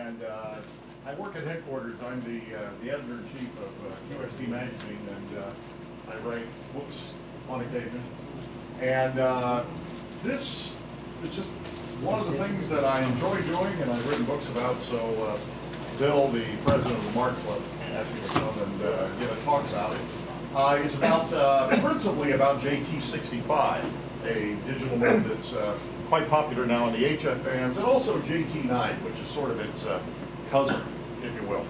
and I work at headquarters. I'm the editor-in-chief of QST Magazine, and I write books on occasion. And this is just one of the things that I enjoy doing, and I've written books about. So Bill, the president of the Mark Club, asked me to come and give a talk about it. It's about principally about JT65, a digital mode that's quite popular now in the HF bands, and also JT9, which is sort of its cousin, if you will.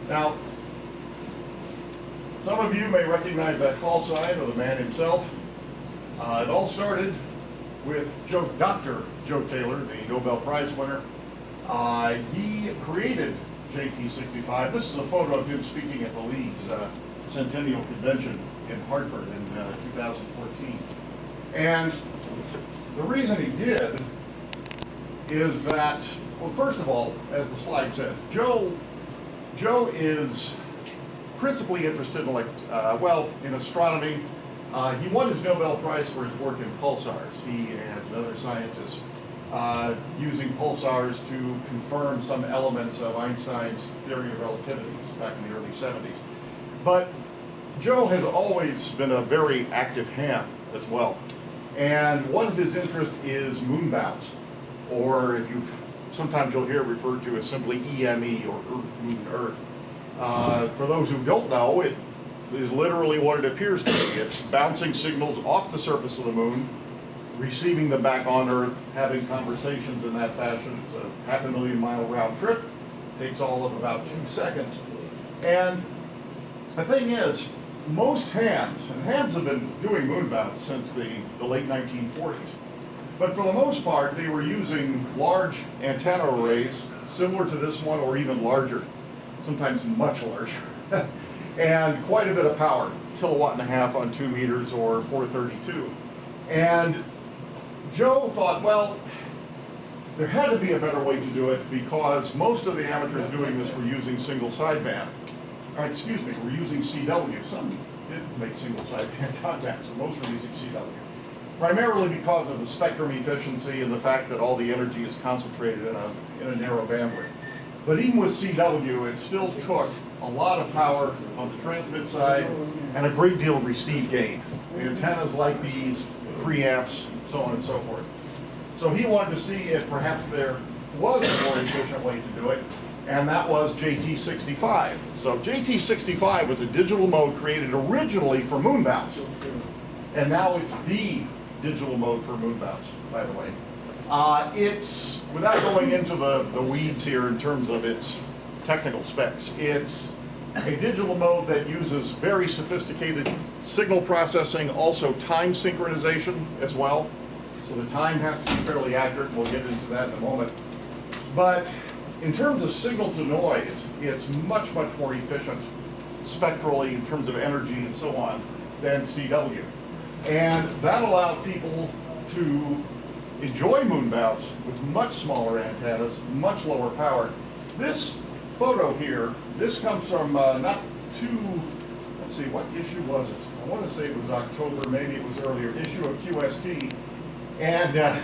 Now, some of you may recognize that call sign of the man himself. It all started with Dr. Joe Taylor, the Nobel Prize winner. He created JT65. This is a photo of him speaking at the League's Centennial Convention in Hartford in 2014. And the reason he did is that, well, first of all, as the slide says, Joe is principally interested in, in astronomy. He won his Nobel Prize for his work in pulsars. He and another scientist using pulsars to confirm some elements of Einstein's theory of relativity back in the early 70s. But Joe has always been a very active ham as well. And one of his interests is moonbounce, or sometimes you'll hear it referred to as simply EME, or Earth, Moon, Earth. For those who don't know, it is literally what it appears to be. It's bouncing signals off the surface of the moon, receiving them back on Earth, having conversations in that fashion. It's a 500,000-mile round trip. It takes all of about 2 seconds. And the thing is, most hams, and hams have been doing moonbounce since the late 1940s, but for the most part, they were using large antenna arrays, similar to this one, or even larger, sometimes much larger, and quite a bit of power, 1.5 kilowatts on 2 meters, or 432. And Joe thought, well, there had to be a better way to do it, because most of the amateurs doing this were using single sideband. We're using CW. Some did make single sideband contacts, but most were using CW. Primarily because of the spectrum efficiency and the fact that all the energy is concentrated in a narrow bandwidth. But even with CW, it still took a lot of power on the transmit side and a great deal of receive gain. The antennas like these, preamps, so on and so forth. So he wanted to see if perhaps there was a more efficient way to do it, and that was JT65. So JT65 was a digital mode created originally for moonbounce, and now it's the digital mode for moonbounce, by the way. It's, without going into the weeds here in terms of its technical specs, it's a digital mode that uses very sophisticated signal processing, also time synchronization as well. So the time has to be fairly accurate. We'll get into that in a moment. But in terms of signal to noise, it's much, much more efficient spectrally in terms of energy and so on than CW. And that allowed people to enjoy moonbounce with much smaller antennas, much lower power. This photo here, this comes from let's see, what issue was it? I want to say it was October, maybe it was earlier, issue of QST. And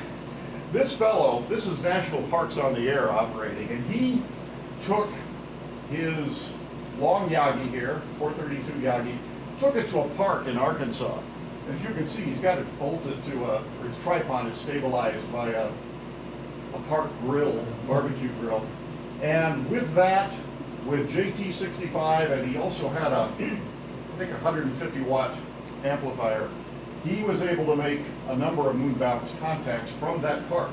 this fellow, this is National Parks on the Air operating, and he took his long Yagi here, 432 Yagi, took it to a park in Arkansas. As you can see, he's got it bolted to his tripod is stabilized by a park grill, barbecue grill. And with that, with JT65, and he also had I think 150 watt amplifier, he was able to make a number of moonbounce contacts from that park.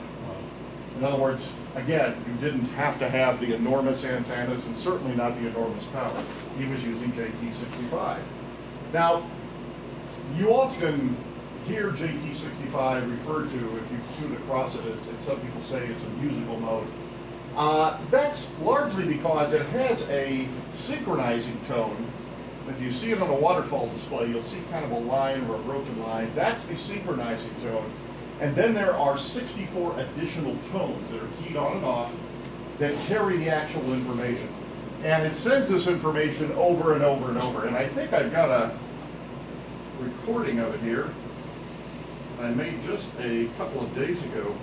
In other words, again, you didn't have to have the enormous antennas and certainly not the enormous power. He was using JT65. Now, you often hear JT65 referred to, if you shoot across it, as some people say it's a musical mode. That's largely because it has a synchronizing tone. If you see it on a waterfall display, you'll see kind of a line or a broken line. That's the synchronizing tone. And then there are 64 additional tones that are keyed on and off that carry the actual information. And it sends this information over and over and over. And I think I've got a recording of it here I made just a couple of days ago.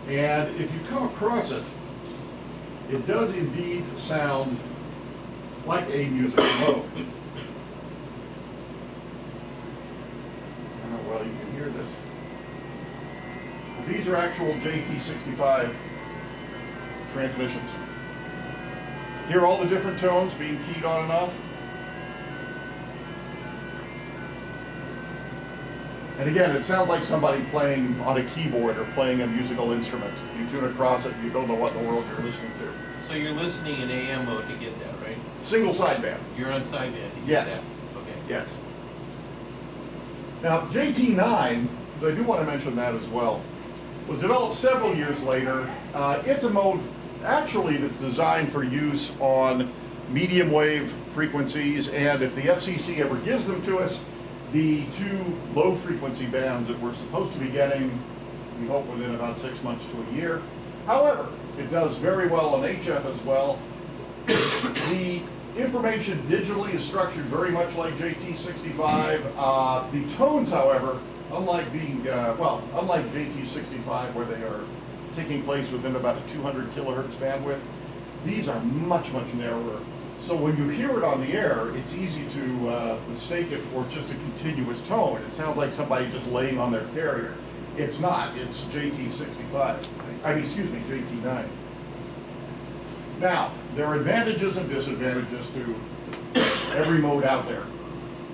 And if you come across it, it does indeed sound like a musical mode. Well, you can hear this. These are actual JT65 transmissions. Hear all the different tones being keyed on and off. And again, it sounds like somebody playing on a keyboard or playing a musical instrument. You tune across it, you don't know what in the world you're listening to. So you're listening in AM mode to get that, right? Single sideband. You're on sideband to get Yes. that? Okay. Yes. Now, JT9, because I do want to mention that as well, was developed several years later. It's a mode actually that's designed for use on medium wave frequencies, and if the FCC ever gives them to us, the 2 low frequency bands that we're supposed to be getting, we hope within about 6 months to a year. However, it does very well on HF as well. The information digitally is structured very much like JT65. The tones, however, unlike JT65 where they are taking place within about a 200 kilohertz bandwidth, these are much, much narrower. So when you hear it on the air, it's easy to mistake it for just a continuous tone. It sounds like somebody just laying on their carrier. It's not, it's JT65. JT9. Now, there are advantages and disadvantages to every mode out there.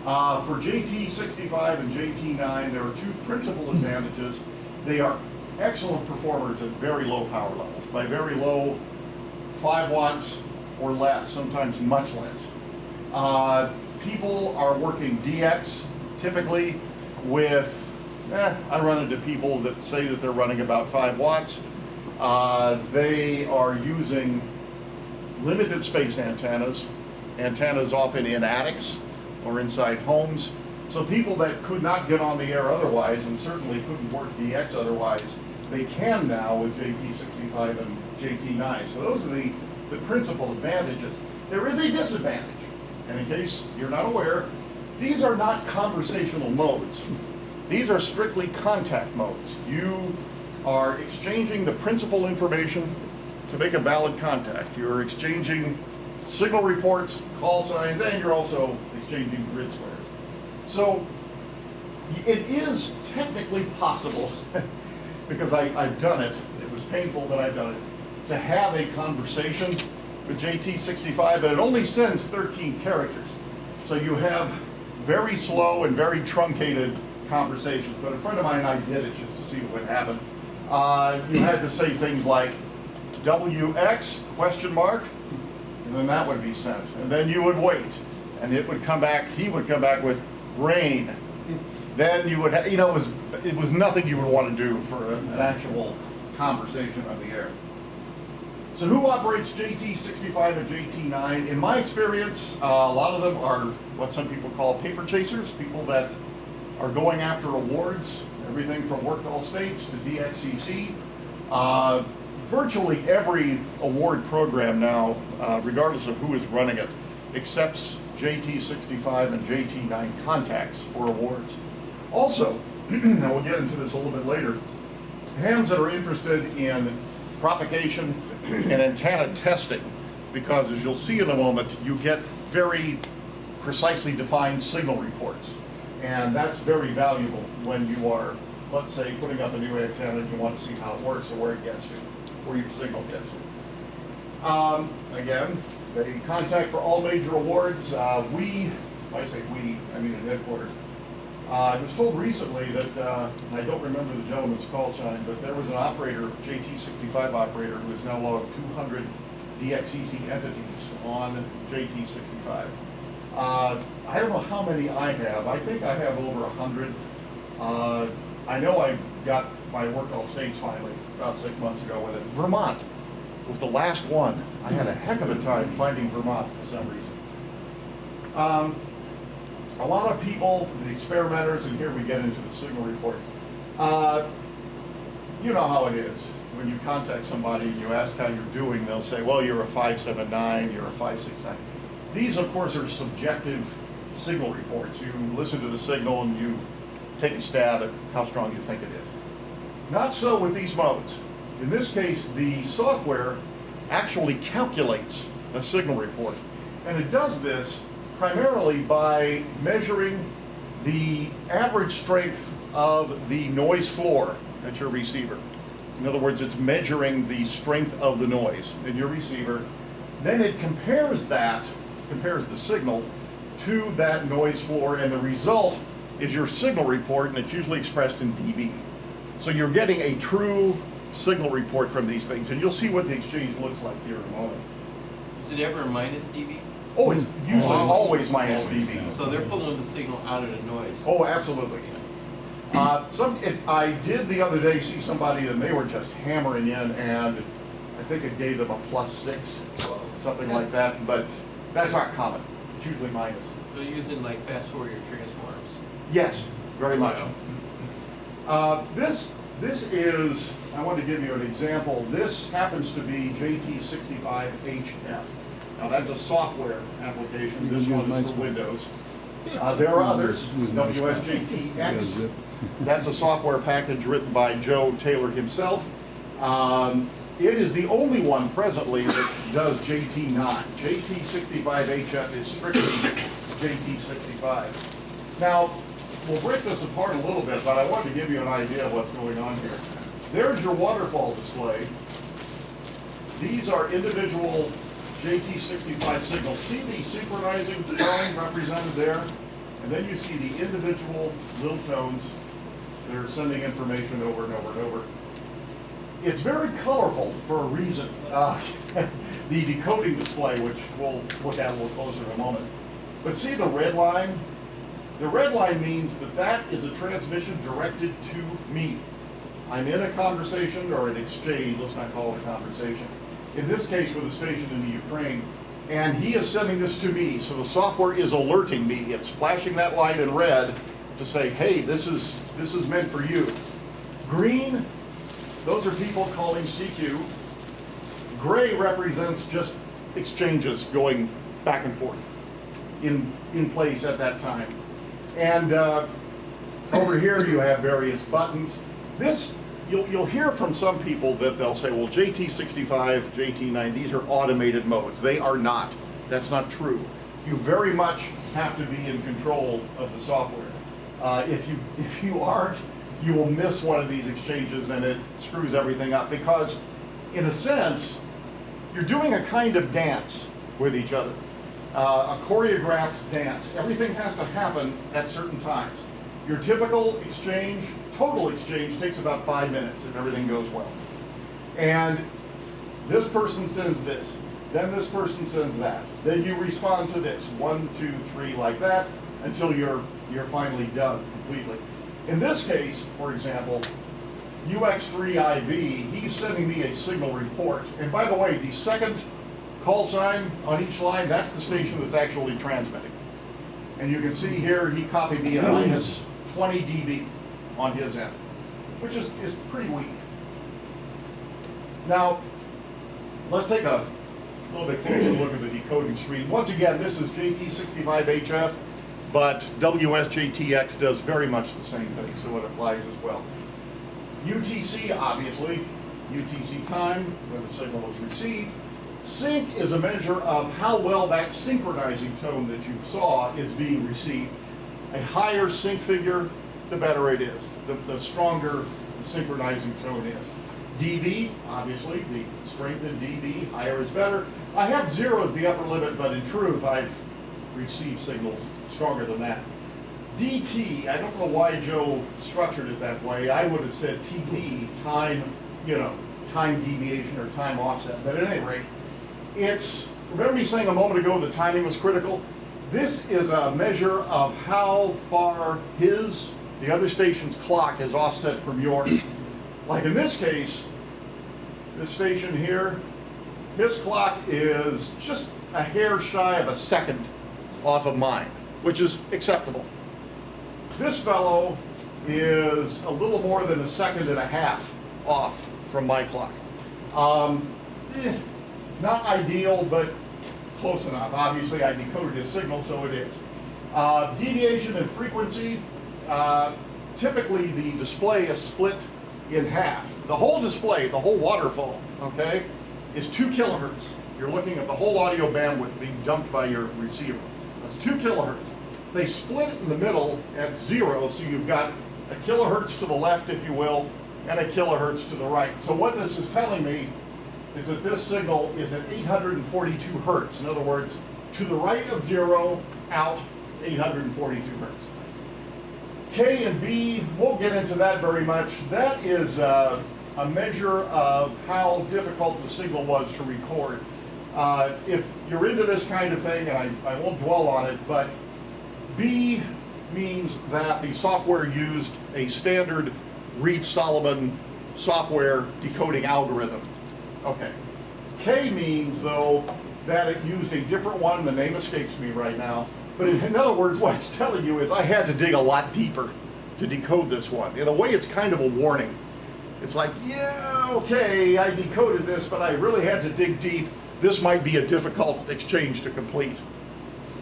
For JT65 and JT9, there are 2 principal advantages. They are excellent performers at very low power levels. By very low, 5 watts or less, sometimes much less. People are working DX typically with, I run into people that say that they're running about 5 watts. They are using limited space antennas often in attics or inside homes. So people that could not get on the air otherwise, and certainly couldn't work DX otherwise, they can now with JT65 and JT9. So those are the principal advantages. There is a disadvantage, and in case you're not aware, these are not conversational modes. These are strictly contact modes. You are exchanging the principal information to make a valid contact. You're exchanging signal reports, call signs, and you're also exchanging grid squares. So it is technically possible, because I've done it, it was painful that I've done it, to have a conversation with JT65, but it only sends 13 characters. So you have very slow and very truncated conversations. But a friend of mine and I did it just to see what would happen. You had to say things like WX question mark, and then that would be sent. And then you would wait, and it would come back, he would come back with rain. Then you would, it was nothing you would want to do for an actual conversation on the air. So who operates JT65 and JT9? In my experience, a lot of them are what some people call paper chasers, people that are going after awards, everything from Work All States to DXCC. Virtually every award program now, regardless of who is running it, accepts JT65 and JT9 contacts for awards. Also, and we'll get into this a little bit later, hams that are interested in propagation and antenna testing, because as you'll see in a moment, you get very precisely defined signal reports. And that's very valuable when you are, let's say, putting up a new antenna and you want to see how it works or where it gets you, where your signal gets you. Again, they contact for all major awards. When I say we, I mean at headquarters. I was told recently that, I don't remember the gentleman's call sign, but there was an operator, JT65 operator, who has now logged 200 DXCC entities on JT65. I don't know how many I have. I think I have over 100. I know I got my Work All States finally about 6 months ago with it. Vermont was the last one. I had a heck of a time finding Vermont for some reason. A lot of people, the experimenters, and here we get into the signal reports. You know how it is. When you contact somebody and you ask how you're doing, they'll say, well, you're a 579, you're a 569. These, of course, are subjective signal reports. You listen to the signal and you take a stab at how strong you think it is. Not so with these modes. In this case, the software actually calculates a signal report. And it does this primarily by measuring the average strength of the noise floor at your receiver. In other words, it's measuring the strength of the noise in your receiver. Then it compares the signal to that noise floor, and the result is your signal report, and it's usually expressed in dB. So you're getting a true signal report from these things, and you'll see what the exchange looks like here in a moment. Is it ever minus dB? Oh, it's usually always minus dB. So they're pulling the signal out of the noise. Oh, absolutely. I did the other day see somebody and they were just hammering in, and I think it gave them a +6, something like that, but that's not common. It's usually minus. So using like fast Fourier transforms. Yes, very much. This is, I want to give you an example. This happens to be JT65HF. Now that's a software application. This one is for Windows. There are others, WSJTX. That's a software package written by Joe Taylor himself. It is the only one presently that does JT9. JT65HF is strictly JT65. Now, we'll break this apart a little bit, but I want to give you an idea of what's going on here. There's your waterfall display. These are individual JT65 signals. See the synchronizing tone represented there? And then you see the individual little tones that are sending information over and over and over. It's very colorful for a reason. The decoding display, which we'll look at a little closer in a moment. But see the red line? The red line means that that is a transmission directed to me. I'm in a conversation or an exchange, let's not call it a conversation. In this case with a station in the Ukraine, and he is sending this to me, so the software is alerting me. It's flashing that line in red to say, hey, this is meant for you. Green, those are people calling CQ. Gray represents just exchanges going back and forth in place at that time. And over here you have various buttons. This, you'll hear from some people that they'll say, well, JT65, JT9, these are automated modes. They are not. That's not true. You very much have to be in control of the software. If you aren't, you will miss one of these exchanges and it screws everything up, because in a sense, you're doing a kind of dance with each other. A choreographed dance. Everything has to happen at certain times. Your typical exchange, total exchange, takes about 5 minutes if everything goes well. And this person sends this, then this person sends that. Then you respond to this, 1, 2, 3, like that, until you're finally done completely. In this case, for example, UX3IV, he's sending me a signal report. And by the way, the second call sign on each line, that's the station that's actually transmitting. And you can see here, he copied me a minus 20 dB on his end, which is pretty weak. Now, let's take a little bit closer look at the decoding screen. Once again, this is JT65HF, but WSJTX does very much the same thing, so it applies as well. UTC, obviously, UTC time, when the signal is received. Sync is a measure of how well that synchronizing tone that you saw is being received. A higher sync figure, the better it is. The stronger the synchronizing tone is. dB, obviously, the strength in dB, higher is better. I have 0 as the upper limit, but in truth, I've received signals stronger than that. DT, I don't know why Joe structured it that way. I would have said TD, time, time deviation or time offset. But at any rate, remember me saying a moment ago that timing was critical? This is a measure of how far the other station's clock is offset from yours. Like in this case, this station here, his clock is just a hair shy of a second off of mine, which is acceptable. This fellow is a little more than a second and a half off from my clock. Not ideal, but close enough. Obviously, I decoded his signal, so it is. Deviation and frequency, typically the display is split in half. the whole display, the whole waterfall, okay, is 2 kilohertz. You're looking at the whole audio bandwidth being dumped by your receiver. That's 2 kilohertz. They split it in the middle at 0, so you've got a kilohertz to the left, if you will, and a kilohertz to the right. So what this is telling me is that this signal is at 842 hertz. In other words, to the right of 0, out 842 hertz. K and B, won't get into that very much. That is a measure of how difficult the signal was to record. If you're into this kind of thing, and I won't dwell on it, but B means that the software used a standard Reed-Solomon software decoding algorithm. Okay. K means, though, that it used a different one. The name escapes me right now. But in other words, what it's telling you is I had to dig a lot deeper to decode this one. In a way, it's kind of a warning. It's like, yeah, okay, I decoded this, but I really had to dig deep. This might be a difficult exchange to complete.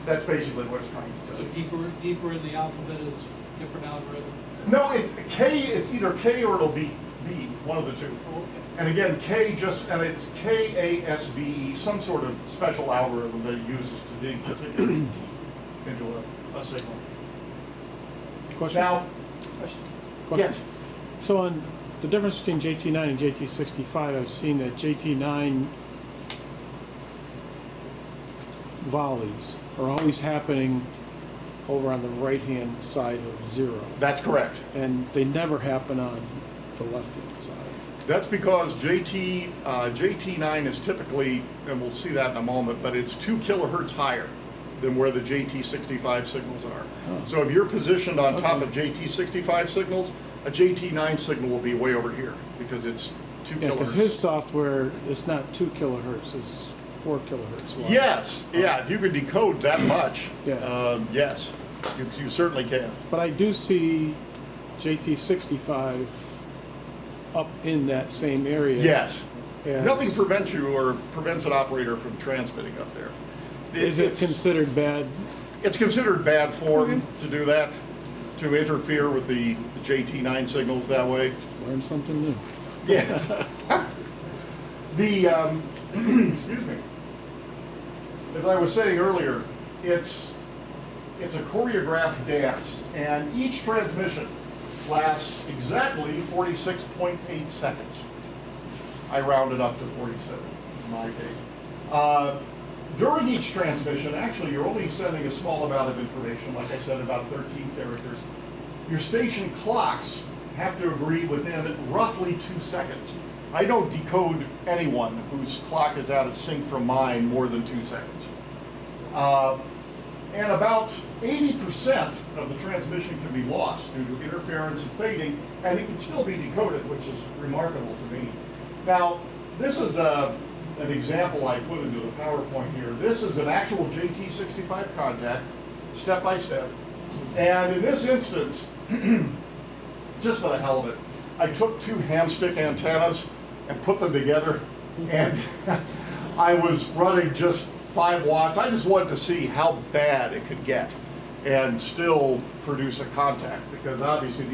That's basically what it's trying to say. So deeper in the alphabet is different algorithm? No, it's either K or it'll be B, one of the two. Oh, okay. And again, and it's KASVE, some sort of special algorithm that it uses to dig particularly into a signal. Question? Now, Question. yes, So on the difference between JT9 and JT65, I've seen that JT9 volleys are always happening over on the right-hand side of 0. that's correct. And they never happen on the left-hand side. That's because JT9 is typically, and we'll see that in a moment, but it's 2 kilohertz higher than where the JT65 signals are. Oh. So if you're positioned on top Okay. of JT65 signals, a JT9 signal will be way over here because it's 2 Yeah, because kilohertz. his software, it's not 2 kilohertz, it's 4 kilohertz wide. Yes, yeah, if you could decode that much, Yeah. yes, you certainly can. But I do see JT65 up in that same area. Yes. as- Nothing prevents you or prevents an operator from transmitting up there. Is it It's- considered bad? It's considered bad form to do that, to interfere with the JT9 signals that way. Learn something new. Yes. Excuse me. As I was saying earlier, it's a choreographed dance, and each transmission lasts exactly 46.8 seconds. I rounded up to 47 in my case. During each transmission, actually, you're only sending a small amount of information, like I said, about 13 characters. Your station clocks have to agree within roughly 2 seconds. I don't decode anyone whose clock is out of sync from mine more than 2 seconds. And about 80% of the transmission can be lost due to interference and fading, and it can still be decoded, which is remarkable to me. Now, this is an example I put into the PowerPoint here. This is an actual JT65 contact, step by step. And in this instance, just for the hell of it, I took 2 hamstick antennas and put them together, and I was running just 5 watts. I just wanted to see how bad it could get and still produce a contact, because obviously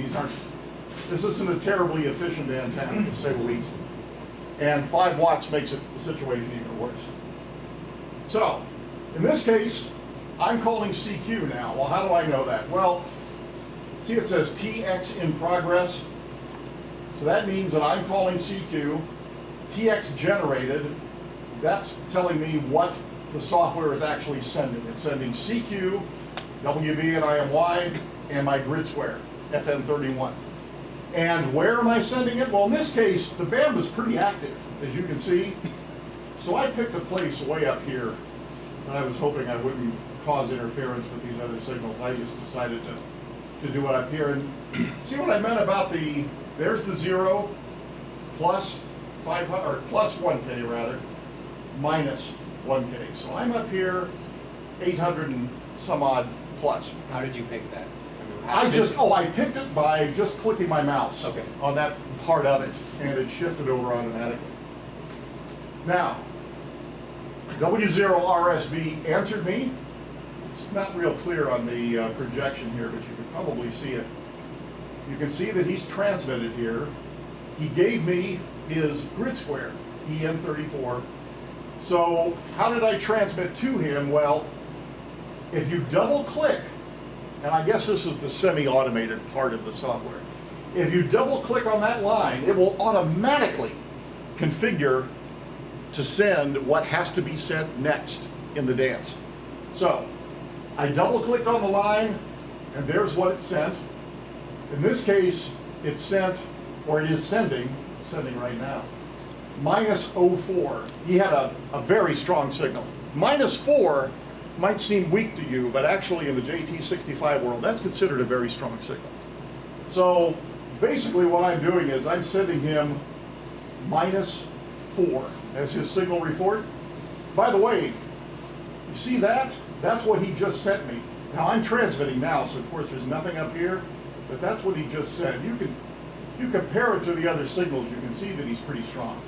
this isn't a terribly efficient antenna, to say the least. And 5 watts makes the situation even worse. So, in this case, I'm calling CQ now. Well, how do I know that? Well, see it says TX in progress. So that means that I'm calling CQ, TX generated. That's telling me what the software is actually sending. It's sending CQ, WB and IMY, and my grid square, FN31. And where am I sending it? Well, in this case, the band was pretty active, as you can see. So I picked a place way up here, and I was hoping I wouldn't cause interference with these other signals. I just decided to do it up here. And see what I meant about there's the 0, plus 500, or plus 1K rather, minus 1K. So I'm up here, 800 and some odd plus. How did you pick that? I picked it by just clicking my mouse Okay. on that part of it, and it shifted over automatically. Now, W0RSB answered me. It's not real clear on the projection here, but you can probably see it. You can see that he's transmitted here, he gave me his grid square, EN34. So how did I transmit to him? Well, if you double click, and I guess this is the semi-automated part of the software, if you double click on that line, it will automatically configure to send what has to be sent next in the dance. So I double clicked on the line, and there's what it sent. In this case, it's sent, or it is sending, it's sending right now, -04. He had a very strong signal. -4 might seem weak to you, but actually in the JT65 world, that's considered a very strong signal. So basically what I'm doing is I'm sending him -4 as his signal report. By the way, you see that? That's what he just sent me. Now I'm transmitting now, so of course there's nothing up here, but that's what he just sent. If you compare it to the other signals, you can see that he's pretty strong.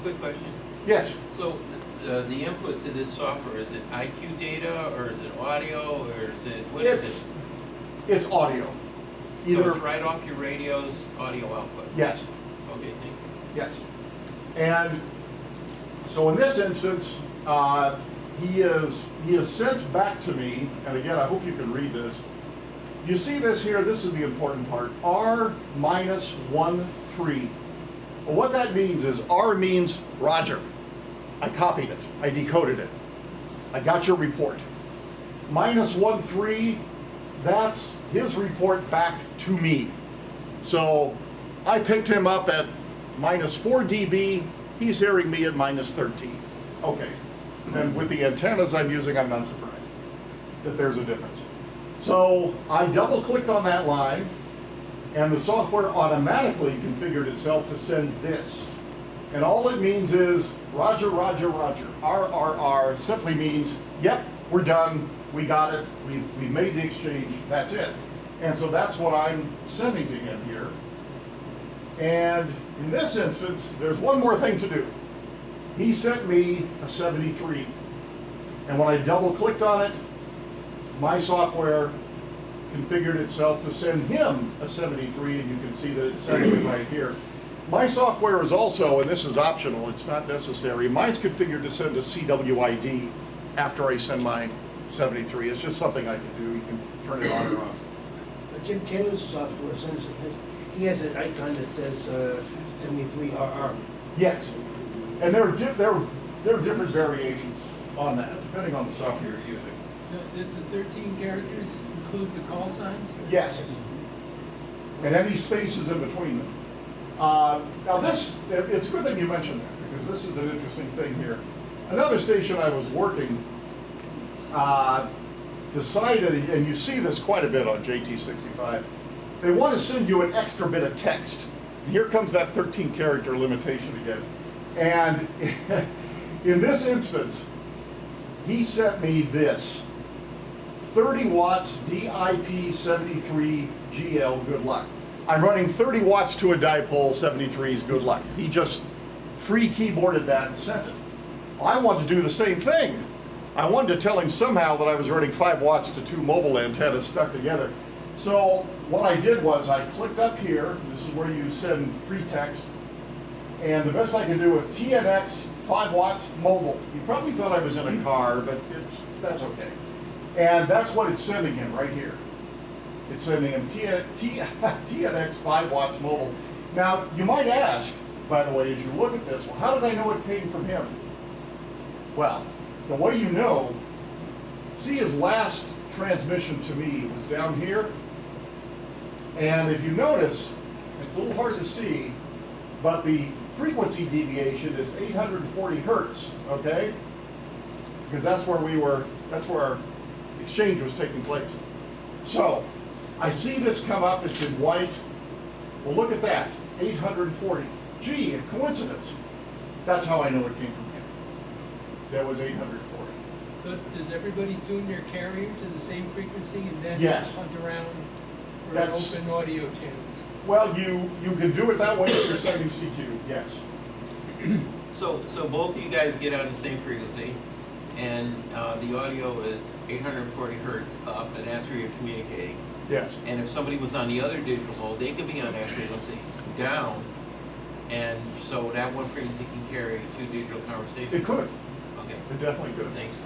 Quick question. Yes. So the input to this software, is it IQ data or is it audio or is it, what is it? It's audio. So it's right off your radio's audio output? Yes. Okay, thank you. Yes. And so in this instance, he is sent back to me, and again, I hope you can read this. You see this here, this is the important part, R-13. Well, what that means is R means Roger. I copied it, I decoded it. I got your report. -13, that's his report back to me. So I picked him up at -4 dB, he's hearing me at -13. Okay, and with the antennas I'm using, I'm not surprised that there's a difference. So I double clicked on that line, and the software automatically configured itself to send this. And all it means is, Roger, Roger, Roger. RRR simply means, yep, we're done, we got it, we've made the exchange, that's it. And so that's what I'm sending to him here. And in this instance, there's one more thing to do. He sent me a 73. And when I double clicked on it, my software configured itself to send him a 73, and you can see that it's sending it right here. My software is also, and this is optional, it's not necessary, mine's configured to send a CWID after I send my 73. It's just something I can do. You can turn it on or off. Jim Taylor's software sends, he has an icon that says 73RR. Yes, and there are different variations on that, depending on the software you're using. Does the 13 characters include the call signs? Yes, and any spaces in between them. Now this, it's a good thing you mentioned that, because this is an interesting thing here. Another station I was working decided, and you see this quite a bit on JT65, they want to send you an extra bit of text. And here comes that 13 character limitation again. And in this instance, he sent me this. 30 watts DIP 73 GL, good luck. I'm running 30 watts to a dipole, 73s, good luck. He just free keyboarded that and sent it. I want to do the same thing. I wanted to tell him somehow that I was running 5 watts to 2 mobile antennas stuck together. So what I did was I clicked up here, this is where you send free text, and the best I can do is TNX 5 watts mobile. You probably thought I was in a car, but that's okay. And that's what it's sending him right here. It's sending him TNX 5 watts mobile. Now, you might ask, by the way, as you look at this, well, how did I know it came from him? Well, the way you know, see his last transmission to me was down here. And if you notice, it's a little hard to see, but the frequency deviation is 840 hertz, okay? Because that's where that's where our exchange was taking place. So, I see this come up, it's in white. Well, look at that, 840. Gee, a coincidence. That's how I know it came from him. That was 840. So does everybody tune their carrier to the same frequency and then Yes. hunt around for That's- open audio channels? Well, you can do it that way if you're sending CQ, yes. So both of you guys get on the same frequency, and the audio is 840 hertz up, and that's where you're communicating. Yes. And if somebody was on the other digital mode, they could be on actually, let's say, down, and so that one frequency can carry two digital conversations? It could. Okay, It definitely could. thanks.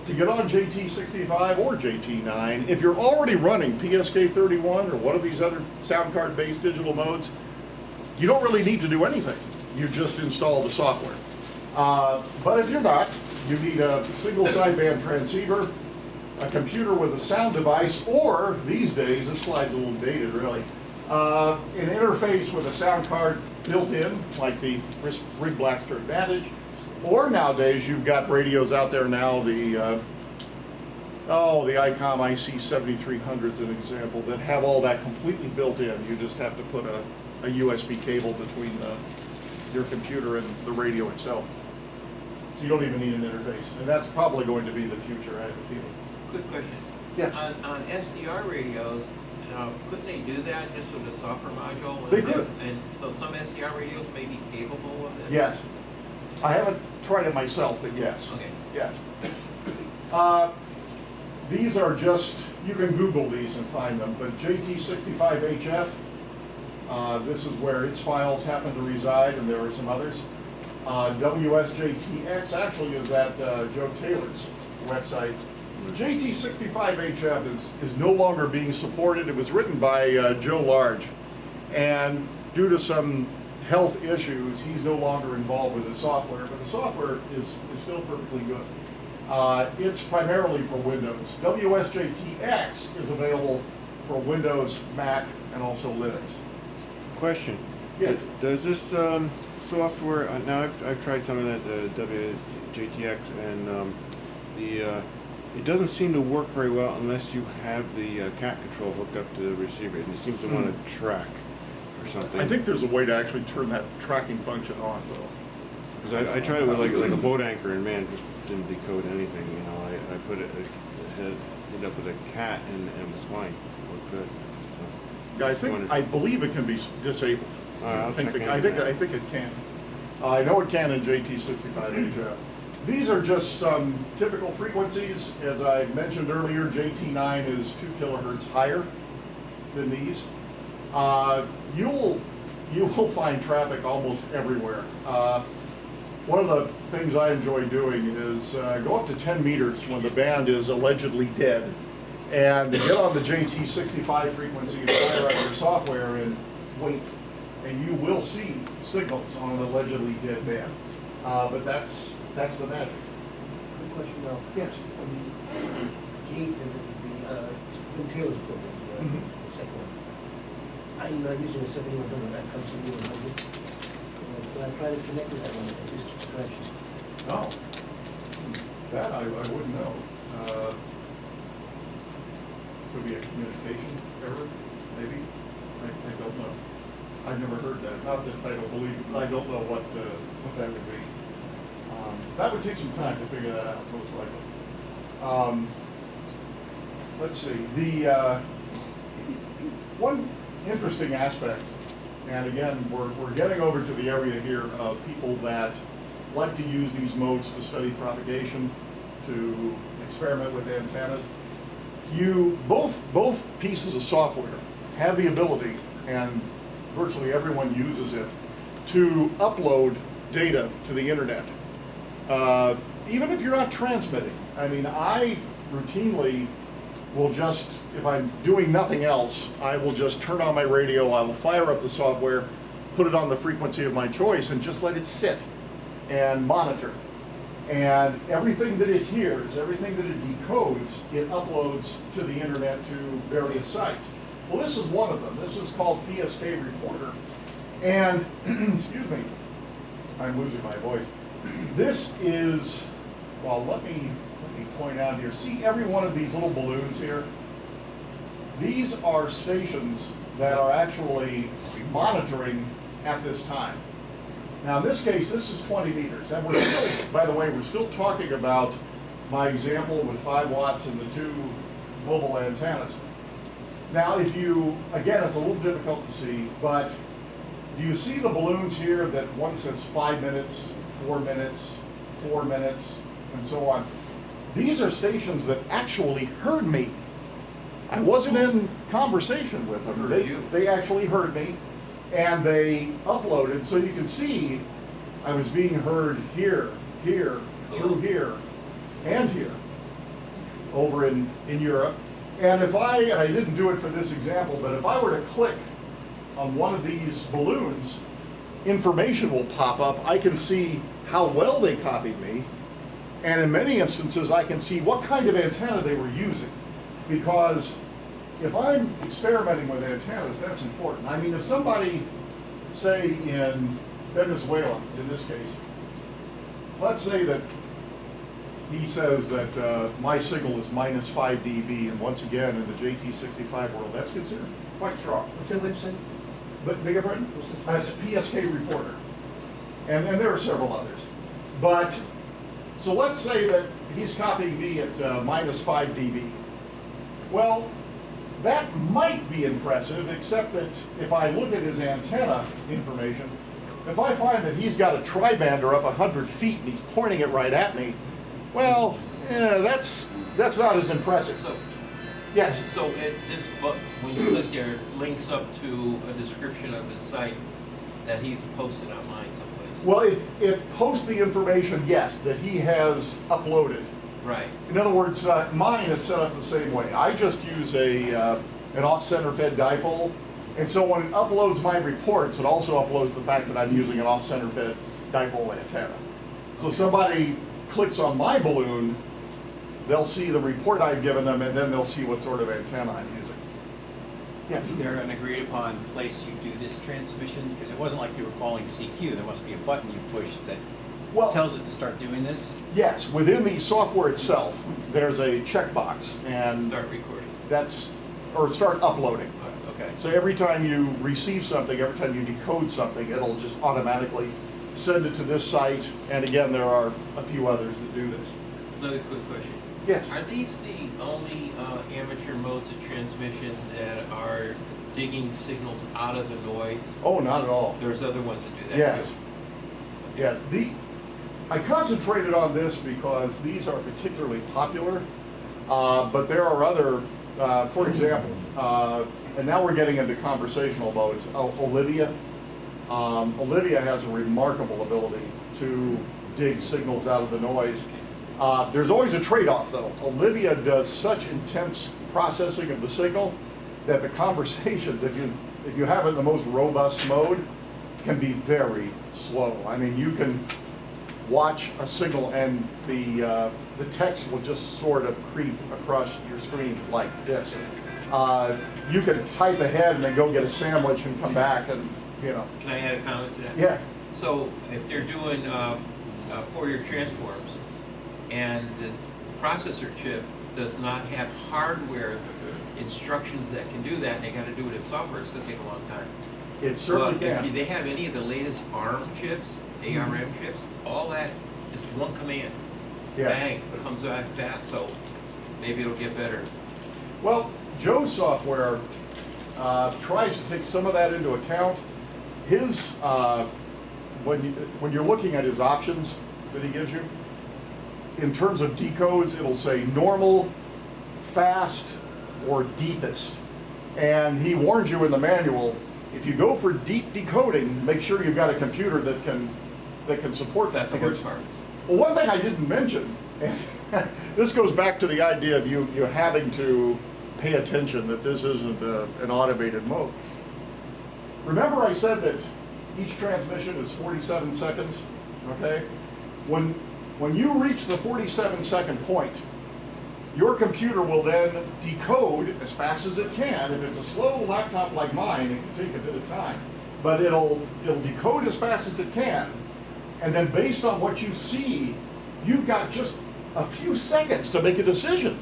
To get on JT65 or JT9, if you're already running PSK31 or one of these other sound card based digital modes, you don't really need to do anything. You just install the software. But if you're not, you need a single sideband transceiver, a computer with a sound device, or these days, this slide's a little dated really, an interface with a sound card built in, like the Rig Blaster Advantage. Or nowadays, you've got radios out there now, the ICOM IC7300 is an example, that have all that completely built in. You just have to put a USB cable between your computer and the radio itself. So you don't even need an interface. And that's probably going to be the future, I have a feeling. Quick question. Yes. On SDR radios, couldn't they do that just with a software module? They could. And so some SDR radios may be capable of it? Yes. I haven't tried it myself, but yes. Okay. Yes. These are just, you can Google these and find them, but JT65HF, this is where its files happen to reside, and there are some others. WSJTX actually is at Joe Taylor's website. JT65HF is no longer being supported. It was written by Joe Large, and due to some health issues, he's no longer involved with the software, but the software is still perfectly good. It's primarily for Windows. WSJTX is available for Windows, Mac, and also Linux. Question. Yeah. Does this software, now I've tried some of that WJTX, and it doesn't seem to work very well unless you have the cat control hooked up to the receiver, and it seems to want to track or something. I think there's a way to actually turn that tracking function off, though. Because I tried it with like a boat anchor, and man, just didn't decode anything. You know, I put it, hooked up with a cat, and it was fine. It worked good. So, Yeah, I believe it can be disabled. I'll check into I that. think it can. I know it can in JT65HF. These are just some typical frequencies. As I mentioned earlier, JT9 is 2 kilohertz higher than these. You will find traffic almost everywhere. One of the things I enjoy doing is go up to 10 meters when the band is allegedly dead, and get on the JT65 frequency and fire up your software and wait, and you will see signals on an allegedly dead band. But that's the magic. Good question now. Yes. Jim Taylor's program, Mhm. the second one. I'm using a 7100, that comes from 100. When I try to connect with that one, it just crashes. Oh, that I wouldn't know. Could be a communication error, maybe. I don't know. I've never heard that. Not that I don't believe. I don't know what that would be. That would take some time to figure that out, most likely. Let's see. The one interesting aspect, and again, we're getting over to the area here of people that like to use these modes to study propagation, to experiment with antennas. Both pieces of software have the ability, and virtually everyone uses it, to upload data to the internet. Even if you're not transmitting. I mean, I routinely will just, if I'm doing nothing else, I will just turn on my radio, I will fire up the software, put it on the frequency of my choice, and just let it sit and monitor. And everything that it hears, everything that it decodes, it uploads to the internet to various sites. Well, this is one of them. This is called PSK Reporter. And, excuse me, I'm losing my voice. This is, well, let me point out here. See every one of these little balloons here? These are stations that are actually monitoring at this time. Now, in this case, this is 20 meters. And we're still, by the way, we're still talking about my example with 5 watts and the 2 mobile antennas. Now, if you, again, it's a little difficult to see, but do you see the balloons here that one says 5 minutes, 4 minutes, 4 minutes, and so on? These are stations that actually heard me I wasn't in conversation with them. Heard you. They actually heard me, and they uploaded, so you can see I was being heard here, here, through here, and here, over in Europe. And if I didn't do it for this example, but if I were to click on one of these balloons, information will pop up. I can see how well they copied me, and in many instances I can see what kind of antenna they were using. Because if I'm experimenting with antennas, that's important. I mean, if somebody, say in Venezuela, in this case, let's say that he says that my signal is minus 5 dB, and once again, in the JT65 world, that's considered quite strong. What's that website? But, beg your pardon? What's this? That's PSK Reporter. And there are several others. But, so let's say that he's copying me at minus 5 dB. Well, that might be impressive, except that if I look at his antenna information, if I find that he's got a tribander up 100 feet and he's pointing it right at me, well, that's not as impressive. So, Yes. so this book, when you click there, links up to a description of his site that he's posted online someplace. Well, it posts the information, yes, that he has uploaded. Right. In other words, mine is set up the same way. I just use an off-center fed dipole, and so when it uploads my reports, it also uploads the fact that I'm using an off-center fed dipole antenna. So somebody clicks on my balloon, they'll see the report I've given them, and then they'll see what sort of antenna I'm using. Yeah. Is there an agreed upon place you do this transmission? Because it wasn't like you were calling CQ, there must be a button you push that Well, tells it to start doing this? yes, within the software itself, there's a checkbox, and Start recording. or start uploading. Okay. So every time you receive something, every time you decode something, it'll just automatically send it to this site. And again, there are a few others that do this. Another quick question. Yes. Are these the only amateur modes of transmission that are digging signals out of the noise? Oh, not at all. There's other ones that do that Yes. too. Yes. I concentrated on this because these are particularly popular, but there are other, for example, and now we're getting into conversational modes. Olivia. Olivia has a remarkable ability to dig signals out of the noise. There's always a trade-off, though. Olivia does such intense processing of the signal that the conversations, if you have it in the most robust mode, can be very slow. I mean, you can watch a signal and the text will just sort of creep across your screen like this. You can type ahead and then go get a sandwich and come back and, you know. Can I add a comment to that? Yeah. So if they're doing Fourier transforms and the processor chip does not have hardware instructions that can do that, and they got to do it in software, it's going to take a long time. It certainly But if can. they have any of the latest ARM chips, ARM chips, all that is one command. Yeah. Bang, it comes back fast, so maybe it'll get better. Well, Joe's software tries to take some of that into account. His, when you're looking at his options that he gives you, in terms of decodes, it'll say normal, fast, or deepest. And he warns you in the manual, if you go for deep decoding, make sure you've got a computer that can support that. That's the worst part. Well, one thing I didn't mention, and this goes back to the idea of you having to pay attention that this isn't an automated mode. Remember I said that each transmission is 47 seconds, okay? When you reach the 47-second point, your computer will then decode as fast as it can. If it's a slow laptop like mine, it can take a bit of time, but it'll decode as fast as it can. And then based on what you see, you've got just a few seconds to make a decision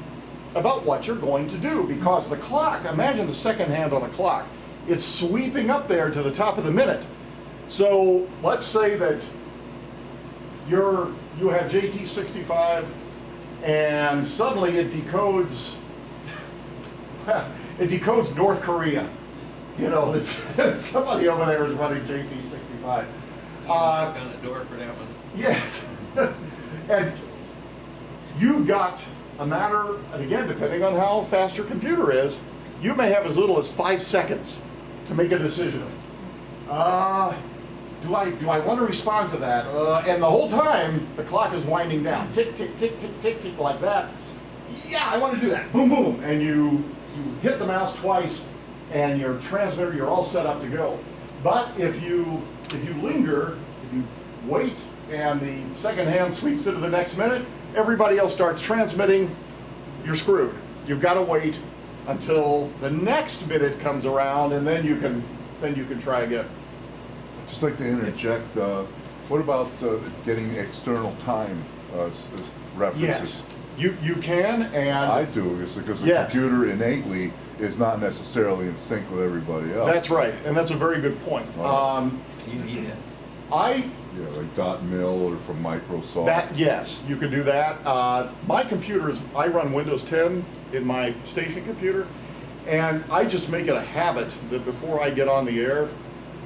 about what you're going to do, because the clock, imagine the second hand on a clock, it's sweeping up there to the top of the minute. So let's say that you have JT65 and suddenly it decodes North Korea. You know, somebody over there is running JT65. Knock on the door for that one. Yes. And you've got a matter, and again, depending on how fast your computer is, you may have as little as 5 seconds to make a decision. Do I want to respond to that? And the whole time, the clock is winding down. Tick, tick, tick, tick, tick, tick, like that. Yeah, I want to do that. Boom, boom. And you hit the mouse twice, and your transmitter, you're all set up to go. But if you linger, if you wait, and the second hand sweeps into the next minute, everybody else starts transmitting, you're screwed. You've got to wait until the next minute comes around, and then you can try again. Just like to interject, what about getting external time references? Yes, you can, and I do, because the Yes. computer innately is not necessarily in sync with everybody else. that's right, and that's a very good point. You need that. Yeah, like .mil or from Microsoft. Yes, you can do that. My computer is, I run Windows 10 in my station computer, and I just make it a habit that before I get on the air,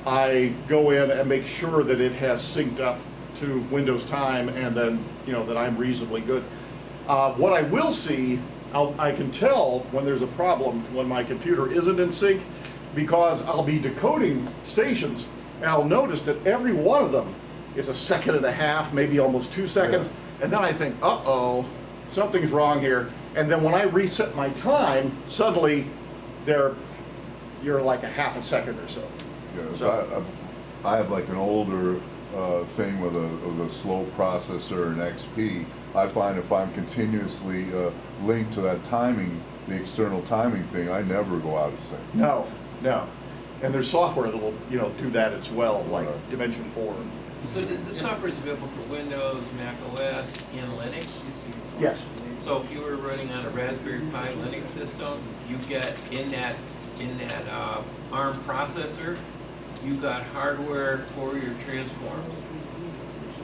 I go in and make sure that it has synced up to Windows time, and then, that I'm reasonably good. What I will see, I can tell when there's a problem when my computer isn't in sync, because I'll be decoding stations, and I'll notice that every one of them is a second and a half, maybe almost 2 seconds, and then I think, uh-oh, something's wrong here. And then when I reset my time, suddenly you're like a half a second or so. Yeah, So- I have like an older thing with a slow processor and XP. I find if I'm continuously linked to that timing, the external timing thing, I never go out of sync. No. And there's software that will, do that as well, like Right. Dimension 4. So the software is available for Windows, Mac OS, and Linux. Yes. So if you were running on a Raspberry Pi Linux system, you get in that ARM processor, you got hardware for your transforms.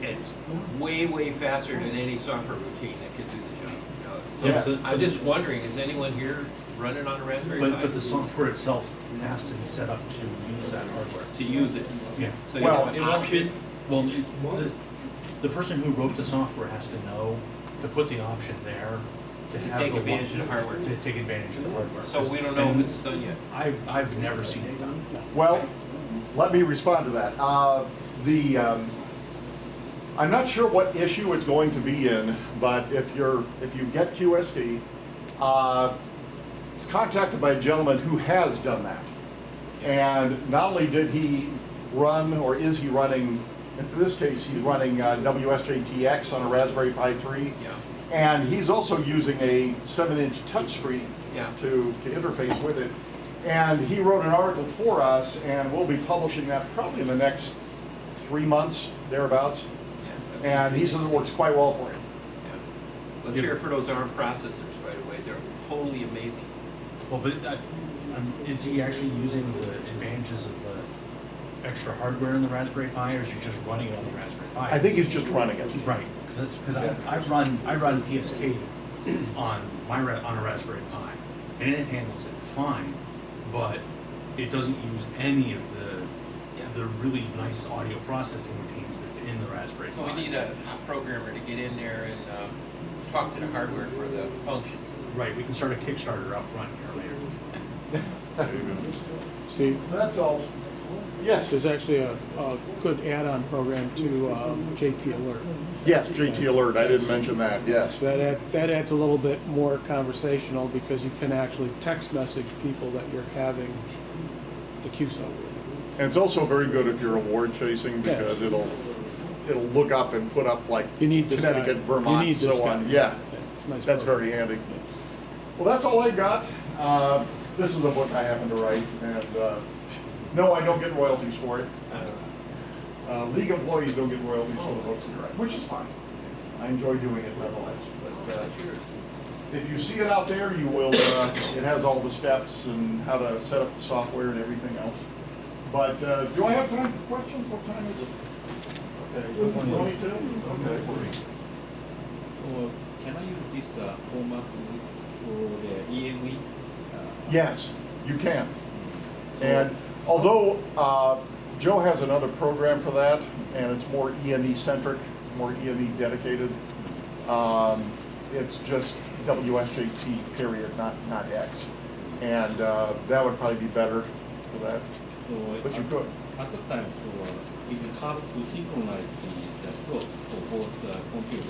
It's way, way faster than any software routine that could do the job. So Yeah. I'm just wondering, is anyone here running on a Raspberry Pi? But the software itself has to be set up to use that hardware. To use it. Yeah. So you Well, have an option. Well, the person who wrote the software has to know to put the option there to have take the advantage of the hardware. To take advantage of the hardware. So we don't know if it's done yet. I've never seen it done. Well, let me respond to that. I'm not sure what issue it's going to be in, but if you get QSD, it's contacted by a gentleman who has done that. And not only did he run, or is he running, in this case, he's running WSJTX on a Raspberry Pi 3. Yeah. And he's also using a 7-inch touchscreen Yeah. to interface with it. And he wrote an article for us, and we'll be publishing that probably in the next 3 months, thereabouts. Yeah. And he says it works quite well for him. Yeah. Let's hear it for those ARM processors right away. They're totally amazing. Well, but is he actually using the advantages of the extra hardware in the Raspberry Pi, or is he just running it on the Raspberry Pi? I think he's just running it. Right, because I run PSK on a Raspberry Pi, and it handles it fine, but it doesn't use any of the really nice audio processing routines that's in the Raspberry So Pi. we need a programmer to get in there and talk to the hardware for the functions. Right, we can start a Kickstarter up front here later. Steve, So that's all. Yes, there's actually a good add-on program to JT Alert. yes, JT Alert, I didn't mention that, yes. So that adds a little bit more conversational, because you can actually text message people that you're having the QSO with. And it's also very good if you're award chasing, because it'll look up and put up like You need this Connecticut, guy. Vermont, You need this so on. guy. Yeah, It's a nice that's program. very handy. Well, that's all I got. This is a book I happen to write, and no, I don't get royalties for it. League employees don't get royalties for the books we write, which is fine. I enjoy doing it nonetheless. But if you see it out there, you will. It has all the steps and how to set up the software and everything else. But do I have time for questions? What time is it? Okay, 22? Okay. So can I use this format for the EME? Yes, you can. And although Joe has another program for that, and it's more EME centric, more EME dedicated, it's just WSJT period, not X. And that would probably be better for that, So but you could. at the time, so it is hard to synchronize the clock for both computers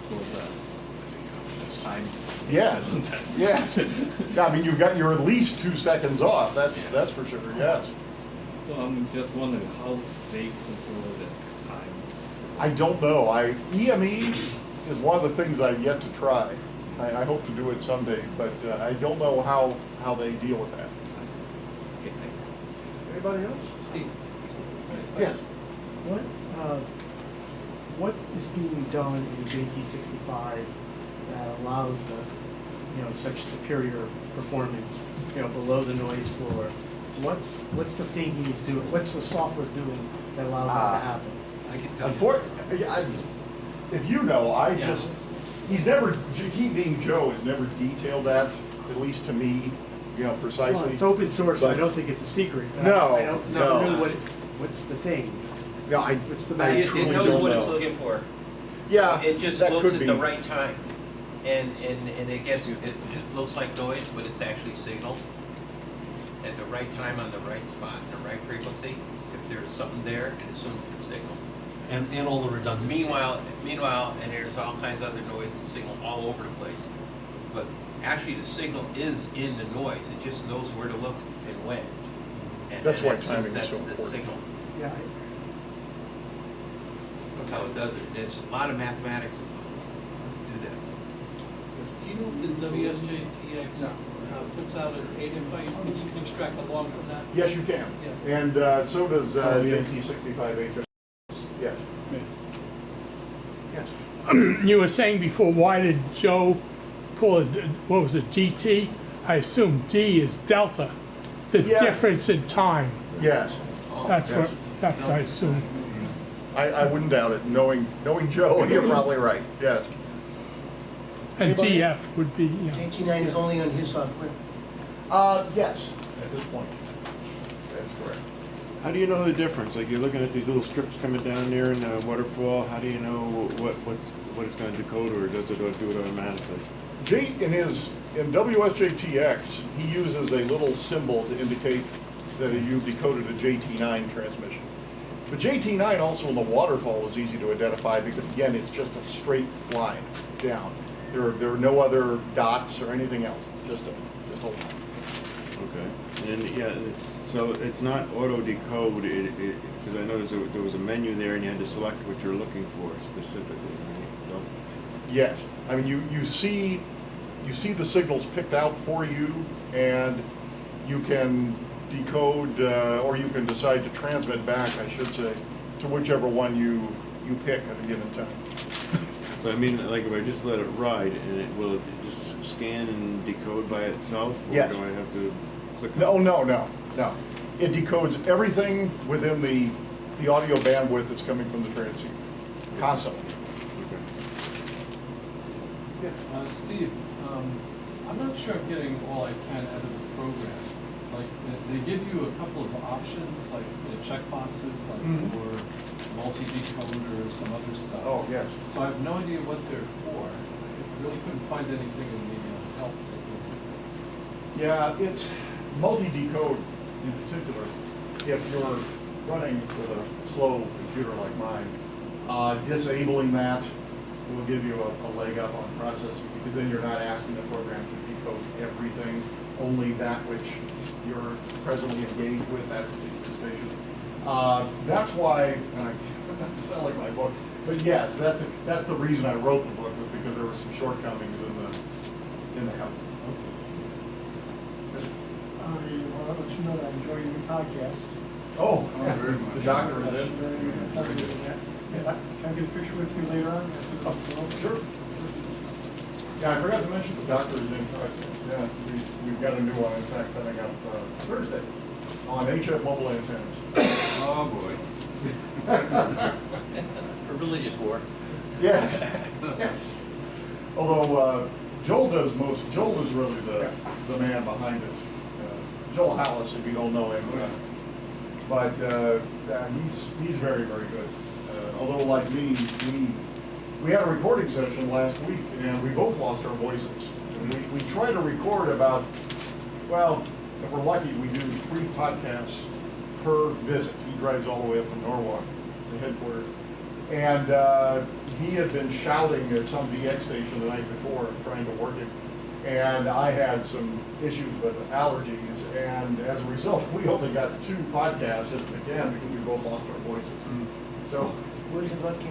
for the time. Yes, yes. Yeah, I mean, you're at least 2 seconds off, that's for sure, yes. So I'm just wondering how they control the time. I don't know. EME is one of the things I've yet to try. I hope to do it someday, but I don't know how they deal with that. Okay, thank you. Anybody else? Steve? Yes. What is being done in JT65 that allows, such superior performance, below the noise floor? What's the thing he's doing? What's the software doing that allows that to happen? I can tell you. Unfortunately, if you know, he being Joe has never detailed that, at least to me, precisely. Well, it's open source, so I But- don't think it's a secret. No, I don't no. know what's the thing. Yeah, What's the I magic? It truly knows don't what it's know. looking for. Yeah, It just that looks could at the be. right time. And it looks like noise, but it's actually signal. At the right time on the right spot, and the right frequency. If there's something there, it assumes it's signal. And all the redundancy. Meanwhile, and there's all kinds of other noise and signal all over the place. But actually, the signal is in the noise. It just knows where to look and when. And That's why it assumes timing is that's so the important. signal. Yeah, That's how it does it. And it's a lot of mathematics to do that. Do you know the WSJTX No. puts out an 8 invite, and you can extract a log from that? Yes, you can. Yeah. And so does Oh, yeah. JT65HS. Yes. Yes. You were saying before, why did Joe call it, what was it, GT? I assume D is delta, the Yeah. difference in time. Yes. That's Yes. what, that's, I assume. I wouldn't doubt it. Knowing Joe, you're probably right. Yes. And Anybody? DF would be, JT9 is only on his software. Yes, at this point. That's correct. How do you know the difference? Like you're looking at these little strips coming down there in the waterfall. How do you know what it's going to decode, or does it do it automatically? In WSJTX, he uses a little symbol to indicate that you decoded a JT9 transmission. But JT9 also in the waterfall is easy to identify because again, it's just a straight line down. There are no other dots or anything else. It's just a line. Okay. And yeah, so it's not auto decode, because I noticed there was a menu there and you had to select what you're looking for specifically, right? So, Yes, I mean you see the signals picked out for you, and you can decode or you can decide to transmit back, I should say, to whichever one you pick at a given time. but I mean, like if I just let it ride, and will it just scan and decode by itself? Or Yes. do I have to click on No. It decodes everything within the audio bandwidth that's coming from the transceiver, constantly. Okay. Steve, I'm not sure I'm getting all I can out of the program. Like, they give you a couple of options, like check boxes, like Mhm. for multi-decoder or some other stuff. Oh, yes. So I have no idea what they're for. I really couldn't find anything in the help. Yeah, it's multi-decode in particular. If you're running with a slow computer like mine, disabling that will give you a leg up on processing, because then you're not asking the program to decode everything, only that which you're presently engaged with at a particular station. That's why, and I'm not selling my book, but yes, that's the reason I wrote the book, was because there were some shortcomings in the help. Well, I'll let you know that I enjoy your new podcast. Oh, very much. the doctor is in. Can I get a picture with you later on? Sure. Yeah, I forgot to mention the doctor is in. Yeah, we've got a new one, in fact, coming up Thursday on HF mobile antennas. Oh, boy. For religious war. Yes. Although Joel is really the man behind it. Joel Hallis, if you don't know him. But he's very, very good. Although like me, we had a recording session last week, and we both lost our voices. And we try to record about, well, if we're lucky, we do 3 podcasts per visit. He drives all the way up from Norwalk to headquarters. And he had been shouting at some VX station the night before, trying to work it. And I had some issues with allergies, and as a result, we only got 2 podcasts again because we both lost our voices. So, Where's the broadcast?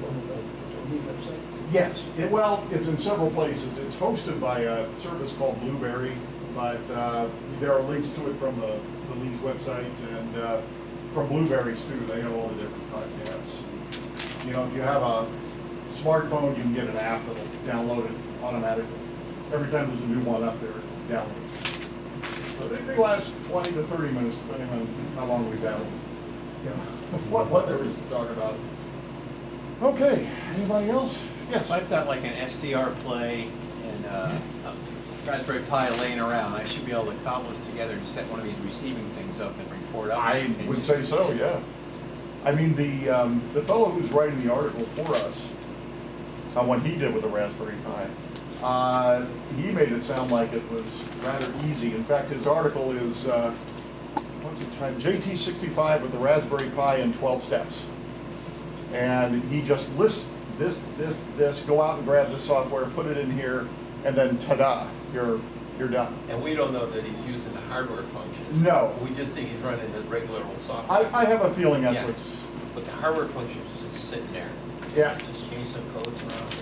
On the website? yes, well, it's in several places. It's hosted by a service called Blueberry, but there are links to it from the Lee's website and from Blueberry's too. They have all the different podcasts. You know, if you have a smartphone, you can get an app that'll download it automatically. Every time there's a new one up there, it downloads. So they last 20 to 30 minutes, depending on how long we've had them. You know, what there is to talk about. Okay, anybody else? Yes. If I've got like an SDR play and a Raspberry Pi laying around, I should be able to cobble this together and set one of these receiving things up and report up. I and would just- say so, yeah. I mean, the fellow who's writing the article for us on what he did with the Raspberry Pi, he made it sound like it was rather easy. In fact, his article is, what's the time? JT65 with the Raspberry Pi in 12 steps. And he just lists this, go out and grab this software, put it in here, and then ta-da, you're done. And we don't know that he's using the hardware functions. No. We just think he's running the regular old software. I have a feeling that's Yeah. what's, But the hardware functions are just sitting there. yeah. Just change some codes around.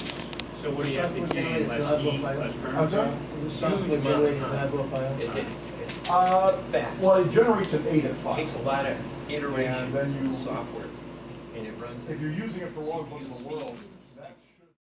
So what do you have to gain, less heat, less I'm sorry? The software generated Tableau file? It fast. Well, it generates an 8 at 5. Takes a lot of iterations And then of you- the software, and it runs. If you're using it for logs in the world, that's